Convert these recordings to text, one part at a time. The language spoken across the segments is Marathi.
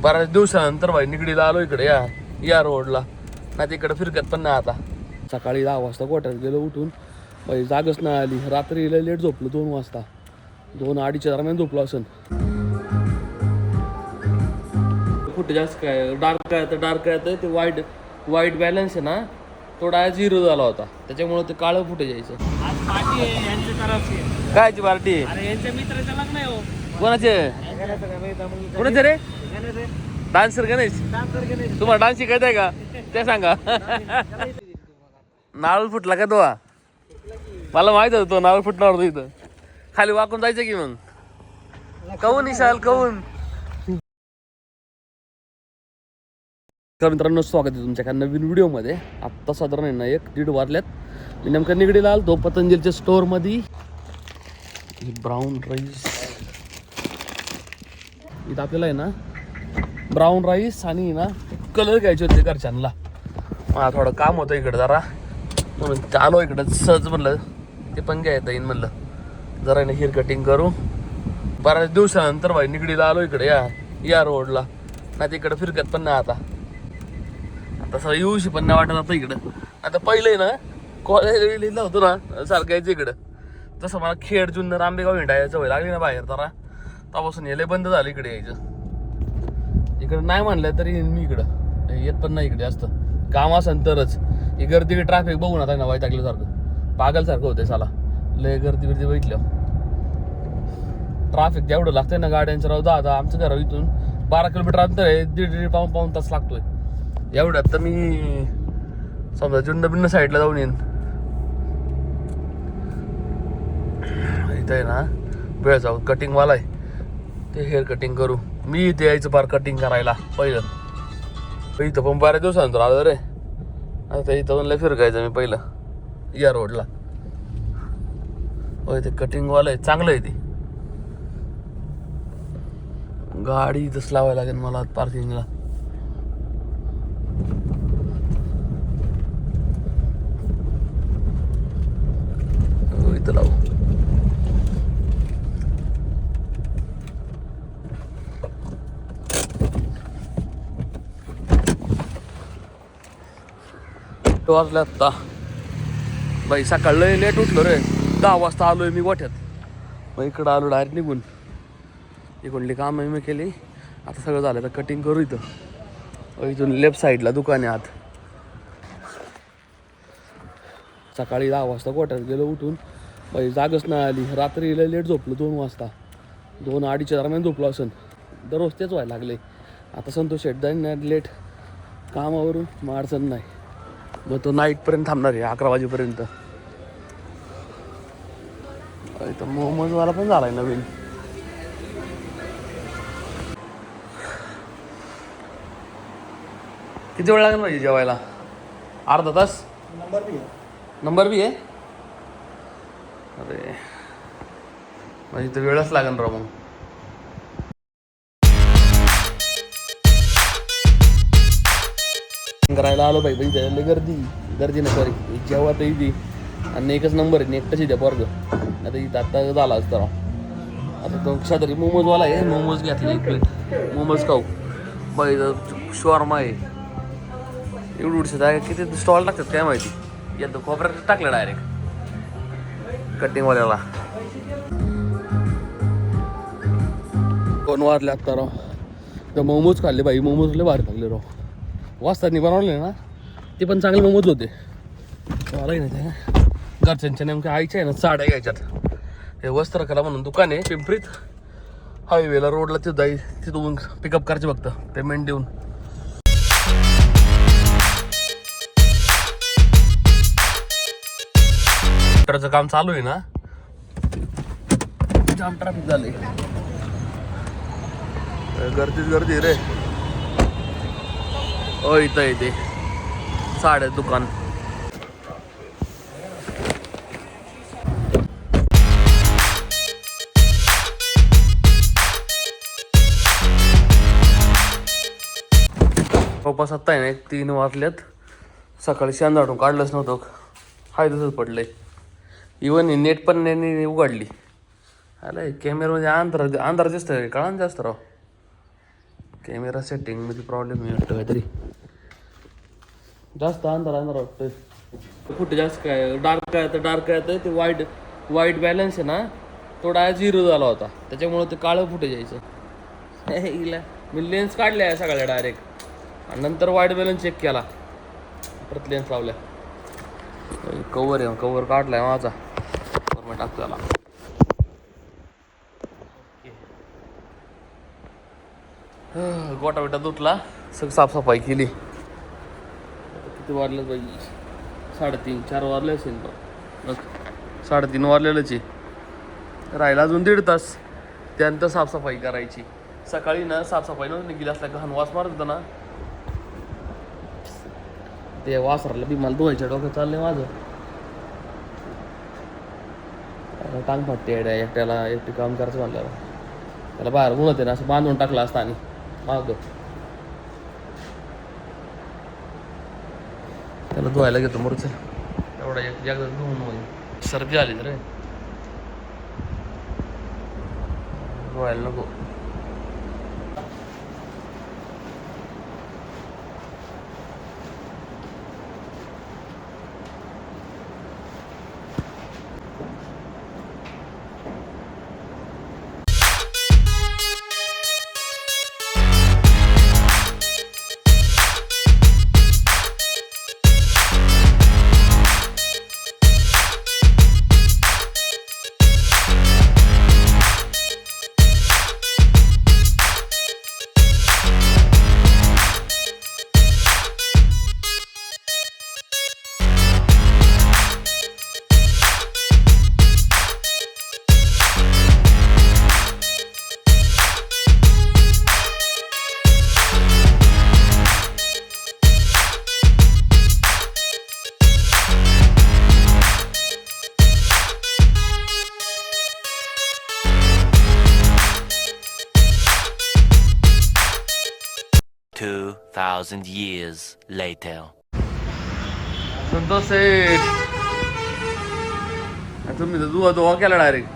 बऱ्याच दिवसानंतर भाई निगडीला आलो इकडे या रोडला. नाही तिकडे फिरकत पण नाही आता. सकाळी 10 वाजता गोठ्यात गेलो उठून, भाई जागच नाही आली. रात्री लेट झोपलो 2 वाजता, 2-2:30च्या दरम्यान झोपलो असेल. कुठे जास्त काय डार्क काय तर डार्क काय तर ते वाईट बॅलन्स आहे ना, तो डायरेक्ट 0 झाला होता. त्याच्यामुळे ते काळं फुटे जायचं. आज पार्टी आहे यांच्या तरफची. कायची पार्टी? अरे यांच्या मित्राचं लग्न आहे हो. कोणाचे? कोणाचे रे? डान्सर गणेश. तुम्हाला डान्स शिकायचा आहे का ते सांगा. नारळ फुटला का तो? मला माहित होतं तो नारळ फुटणार होतो इथं. खाली वाकून जायचं की मग. कहून विशाल कहून. तर मित्रांनो, स्वागत आहे तुमच्या एका नवीन व्हिडिओमध्ये. आत्ता साधारण आहे ना 1-1:30 वाजल्यात. मी नेमका निगडीला आलो पतंजलीच्या स्टोअरमध्ये. ब्राऊन राईस इथं आपल्याला आहे ना, ब्राऊन राईस आणि ना कलर घ्यायचे होते घरच्यांना. मला थोडं काम होतं इकडं जरा, म्हणून आलो इकडं सहज. म्हणलं ते पण घ्यायचं येईन, म्हणलं जरा ना हेअर कटिंग करू. बऱ्याच दिवसानंतर भाई निगडीला आलो इकडे या रोडला. नाही तिकडं फिरकत पण नाही आता. तसं येऊशी पण नाही वाटत आता इकडं. आता पहिले ना कॉलेज लिहिलं होतं ना सारखं यायचं इकडं. तसं मला खेड जुन्नर आंबेगाव हिंडायचं वय लागली ना बाहेर जरा, तेव्हापासून यायला बंद झालं इकडे यायचं. इकडं नाही म्हणलं तरी मी इकडं येत पण नाही इकडे जास्त. काम असेल तरच. ही गर्दी ट्रॅफिक बघून आता ना टाकल्यासारखं पागलसारखं होतंय साला. लय गर्दी बघितलं. ट्रॅफिक जेवढं लागतंय ना गाड्यांचं राहू दा. आता आमचं घर इथून 12 किलोमीटर अंतर आहे. 1.5 पाऊण तास लागतोय. एवढ्यात तर मी समजा जुन्नर साईडला जाऊन येईन. इथं आहे ना वेळ जाऊ कटिंगवाला आहे, ते हेअर कटिंग करू. मी इथे यायचं बार कटिंग करायला पहिलं. इथं पण बऱ्याच दिवसानंतर आलो रे. आता इथं पण लय फिरकायचं मी पहिलं या रोडला. होय ते कटिंगवाला आहे, चांगलं आहे ते. गाडी इथंच लावायला लागेल मला पार्किंगला. इथं लावू. वाजले आत्ता बाई. सकाळ लय लेट उठलो रे. 10 वाजता आलोय मी गोठ्यात. मग इकडं आलो डायरेक्ट निघून. इकडली कामं मी केली. आता सगळं झालं तर कटिंग करू इथं. इथून लेफ्ट साईडला दुकान आहे आत. सकाळी 10 वाजता गोठ्यात गेलो उठून, बाई जागच नाही आली. रात्री लेट झोपलो 2 वाजता, 2-2:30च्या दरम्यान झोपलो असेल. दररोज तेच व्हायला लागले. आता संतोष शेट जाईन लेट कामावरून, मग अडचण नाही. मग तो नाईटपर्यंत थांबणार आहे 11 वाजेपर्यंत. इथं मोमोजवाला पण झालाय नवीन. किती वेळ लागेल पाहिजे जेवायला? अर्धा तास. नंबर बी आहे. अरे म्हणजे इथं वेळच लागेल राव. मग करायला आलो बाई. बाई गर्दी नाही सॉरी. जेव्हा तर इथे आणि एकच नंबर आहे, एकटाच इथे पोरग. आता इथं आता झाला असतं राव. आता तो शेजारी मोमोजवाला आहे. मोमोज घेतले 1 प्लेट मोमोज खाऊ. बाई शॉर्मा आहे. एवढी उडशे जागा किती स्टॉल टाकतात काय माहिती. येतो खोबऱ्यात टाकलं डायरेक्ट कटिंगवाल्याला. 2 वाजले आत्ता राव. तर मोमोज खाल्ले बाई. मोमोज लय भारी खाल्ले राव. वाजतानी बनवले ना ते पण चांगले मोमोज होते. मला नाही ते घरच्यांच्या नेमक्या आईच्या आहे ना साड्या घ्यायच्यात. हे वस्त्रकला म्हणून दुकान आहे पिंपरीत. हायवेला रोडला तिथं जाईल. तिथून पिकअप करायचे फक्त पेमेंट देऊन. चं काम चालू आहे ना, जाम ट्रॅफिक झालंय. गर्दी रे. ओ इथं येते साड्या दुकान. पप्पा सत्ता आहे ना 3 वाजल्यात. सकाळी शेंदाटून काढलंच नव्हतं. हाय तसंच पडलंय. इवन नेट पण नाही उघडली. आलं कॅमेरामध्ये अंधार दिसतंय. कळा जास्त राव. कॅमेरा सेटिंगमध्ये प्रॉब्लेम वाटतं काहीतरी. जास्त अंधार वाटतोय. कुठे जास्त काय डार्क आहे तर डार्क आहे ते वाईट बॅलन्स आहे ना तो डायरेक्ट 0 झाला होता त्याच्यामुळे ते काळं फुटे जायचं. मी लेन्स काढल्या आहे सगळ्या डायरेक्ट आणि नंतर वाईट बॅलन्स चेक केला परत लेन्स लावल्या. कवर काढलाय माझा मी टाकतो त्याला. गोटा बिटा धुतला सगळं साफसफाई केली. किती वाजलं पाहिजे 3:30-4 वाजले असेल बघ 3:30 वाजलेलंच आहे. राहिला अजून 1.5 तास त्यानंतर साफसफाई करायची. सकाळी ना साफसफाई नव्हती गेली असल्या घाण वास मारत होता ना ते वासराला बी मला धुवायच्या डोक्यात चाललंय माझं. टांग फाटते एकट्याला एकटी काम करायचं म्हणल्यावर त्याला बाहेर उन्हत आहे ना असं बांधून टाकलं असतं आणि माग त्याला धुवायला घेतो मोरचं एवढा एकदा धुवून होईल. सर्दी आली रे धुवायला नको. $2,000 years later. संतोष सेठ तुमने तो दुआ क्या लड़ा डायरेक्ट.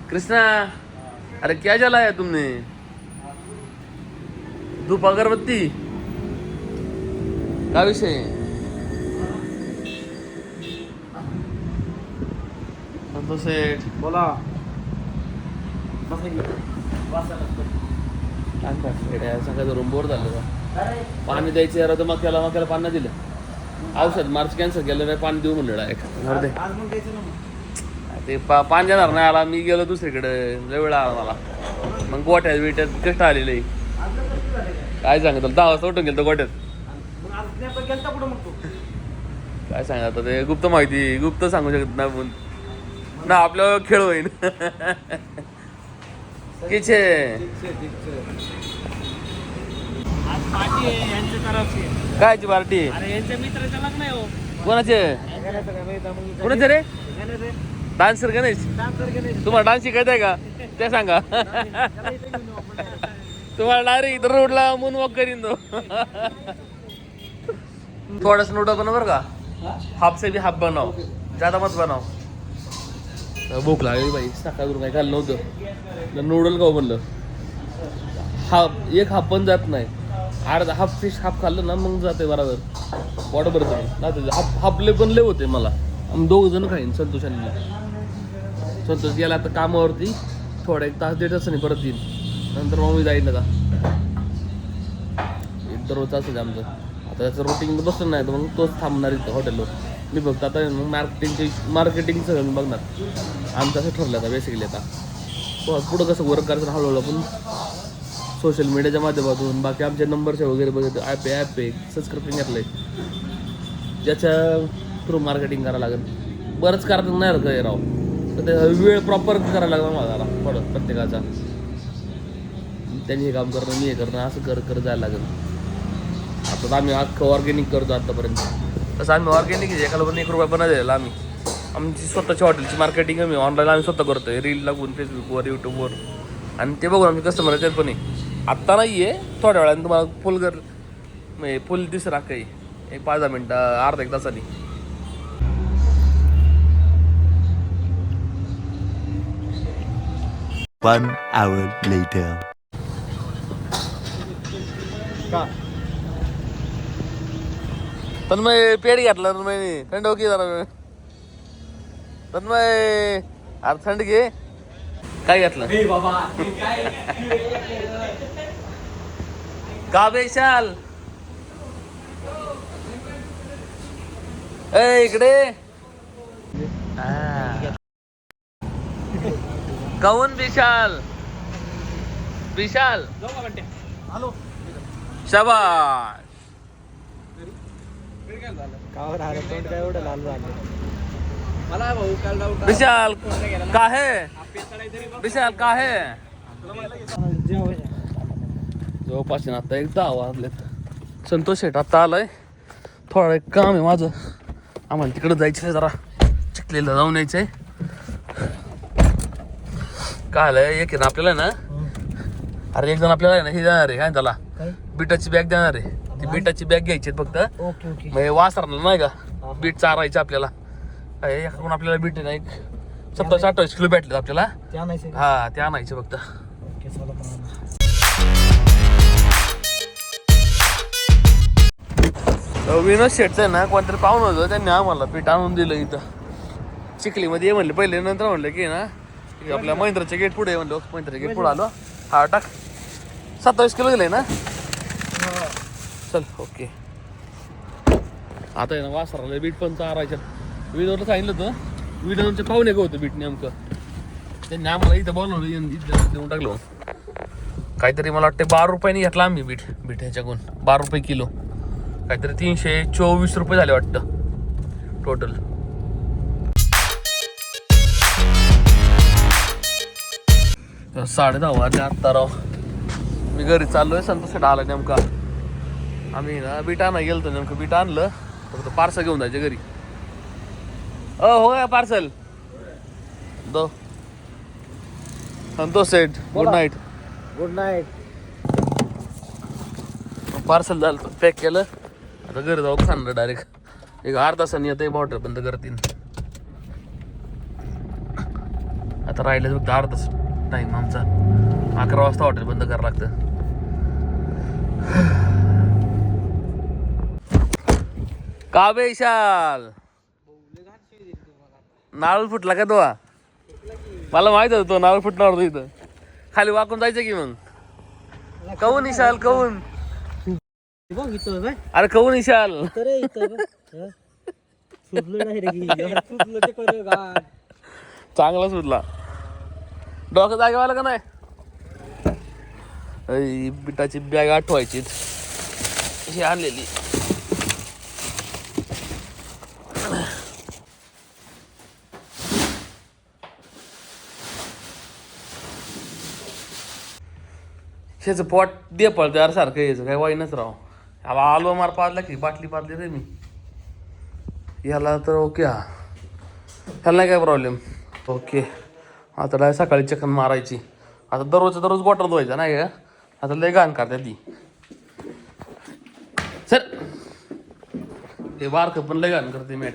कृष्णा अरे क्या जलाया तुमने धूप अगरबत्ती का विषय. संतोष सेठ बोला. सकाळचं रूम बोर झालं का पाणी द्यायचं यार तर मक्याला पाणी नाही दिलं. औषध मार्च कॅन्सर केलं नाही पाणी देऊ म्हणलं ते पाणी देणार नाही आला. मी गेलो दुसरीकडे लय वेळ आला मला मग गोठ्यात बिट्यात कष्ट आलेलं काय सांगत 10 वाजता उठून गेलं गोठ्यात. काय सांगा आता ते गुप्त माहिती गुप्त सांगू शकत नाही आपण ना आपल्यावर खेळ होईन. किचे आज पार्टी आहे यांच्या तरफची. कायची पार्टी. अरे यांच्या मित्राचं लग्न आहे हो. कोणाचे कोणाचे रे. डान्सर गणेश तुम्हाला डान्स शिकायचं आहे का ते सांगा. तुम्हाला डायरेक्ट इथं रोडला मून वॉक करीन तो. थोडस नोटा बनव बरं का. हाफ से भी हाफ बनाव ज्यादा मत बनाव. भूक लागली बाई सकाळून काय खाल्लं नव्हतं नूडल खाऊ म्हणलं. एक हाफ पण जात नाही. अर्धा हाफ फिश हाफ खाल्लं ना मग जाते बरोबर पोट भरतं ना. हाफले पण लय होते मला. आम्ही 2 जण खाईन संतोषांनी. संतोष गेला आता कामावरती थोडा 1 तास 1.5 तासाने परत येईल नंतर मग मी जाईन आता. दररोज असंच आमचं आता त्याचं रुटीन बसलं नाही तर मग तोच थांबणार इथं हॉटेलवर. मी बघतो आता मार्केटिंग सगळं मी बघणार. आमचं असं ठरलं आता बेसिकली आता पुढं कसं वर्क करायचं हळूहळू पण सोशल मीडियाच्या माध्यमातून बाकी आमचे नंबरचे वगैरे बघतो ॲप आहे सबस्क्रिप्शन घेतलं आहे ज्याच्या थ्रू मार्केटिंग करायला लागेल. बरंच कारण नाही राहतं राव तर ते वेळ प्रॉपर करायला लागला मला थोडं प्रत्येकाचा. त्यांनी हे काम करणं मी हे करणं असं कर जायला लागेल. आता आम्ही अख्खं ऑर्गॅनिक करतो आत्तापर्यंत. तसं आम्ही ऑर्गॅनिक एकाला पण 1 रुपया पण द्यायला आम्ही आमची स्वतःच्या हॉटेलची मार्केटिंग आम्ही ऑनलाईन आम्ही स्वतः करतोय. रील लागून फेसबुकवर यूट्यूबवर आणि ते बघून आमचे कस्टमर येतात पण आत्ता नाही आहे थोड्या वेळाने तुम्हाला फुल दिसरा काही 5-10 मिनटं अर्धा 1 तासाने. One hour later. का तन्मय पेड घातला तन्मयने थंड हो की जरा वेळ तन्मय अरे थंड घे काय घातलं का बेशाल ए इकडे काऊन विशाल विशाल हॅलो शाबाश काय एवढं लाल झालं मला भाऊ काल डाऊट विशाल का है विशाल का है जवळपास आहे ना आता एक 10 वाजलेत संतोष शेट आता आलाय थोडं एक काम आहे माझं आम्हाला तिकडं जायचं आहे जरा चिखलीला जाऊन यायचंय काय आलंय एक आहे ना आपल्याला ना अरे एक जण आपल्याला आहे ना हे देणार आहे काय त्याला बीटाची बॅग देणार आहे ती बीटाची बॅग घ्यायची फक्त ओके ओके मग वासरणार नाही का बीट चारायचं आपल्याला एकाकडून आपल्याला बीट आहे ना एक 27-28 किलो भेटले आपल्याला ते आणायचं हा ते आणायचं फक्त ओके चला विनोद शेटचं आहे ना कोणतरी पाहून होतं त्यांनी आम्हाला पीठ आणून दिलं इथं चिखलीमध्ये ये म्हणले पहिले नंतर म्हणलं की ना आपल्या महिंद्राच्या गेट पुढे म्हणलं महिंद्राच्या गेट पुढे आलो हा टाक 27 किलो गेले ना चल ओके आता आहे ना वासराला बीट पण चारायचं विनोदला सांगितलं होतं विनोदच्या पाहुणे का होतं बीट नेमकं त्यांनी आम्हाला इथं बोलवलं इथं देऊन टाकलो काहीतरी मला वाटतं 12 रुपयाने घेतला आम्ही बीट ह्याच्याकडून 12 रुपये किलो काहीतरी 324 रुपये झाले वाटतं टोटल तर 10:30 वाजले आत्ता राव मी घरी चाललोय संतोष आला नेमका आम्ही ना बीट आणा गेलो नेमकं बीट आणलं फक्त पार्सल घेऊन जायचे घरी हो का पार्सल दो Santosh Seth good night good night parcel झालं पॅक केलं आता घरी जाऊ खाणार डायरेक्ट एक अर्धा तासाने येतं बॉर्डर बंद करतील आता राहिलं फक्त अर्धा तास टाईम आमचा 11 वाजता हॉटेल बंद करावं लागतं का बे विशाल नारळ फुटला का तो मला माहित होतं तो नारळ फुटणार होतो इथं खाली वाकून जायचं की मग कहून विशाल कहून बघ इथं काय अरे कहून विशाल अरे इथं सुटलं नाही रे सुटलं ते कर गाड चांगला सुटला डोकं जागेवाला का नाही बिटाची बॅग आठवायची ही आणलेली ह्याचं पोट दे पळतं यार सारखं यायचं काय वाईनच राव आला आलो मार पाजला की बाटली पाजली रे मी याला तर ओके हा ह्याला नाही काय प्रॉब्लेम ओके आता डाय सकाळी चक्कन मारायची आता दररोज बॉटल धुवायचा नाही का आता लय घाण करते ती सर हे बारकं पण लय घाण करते मॅट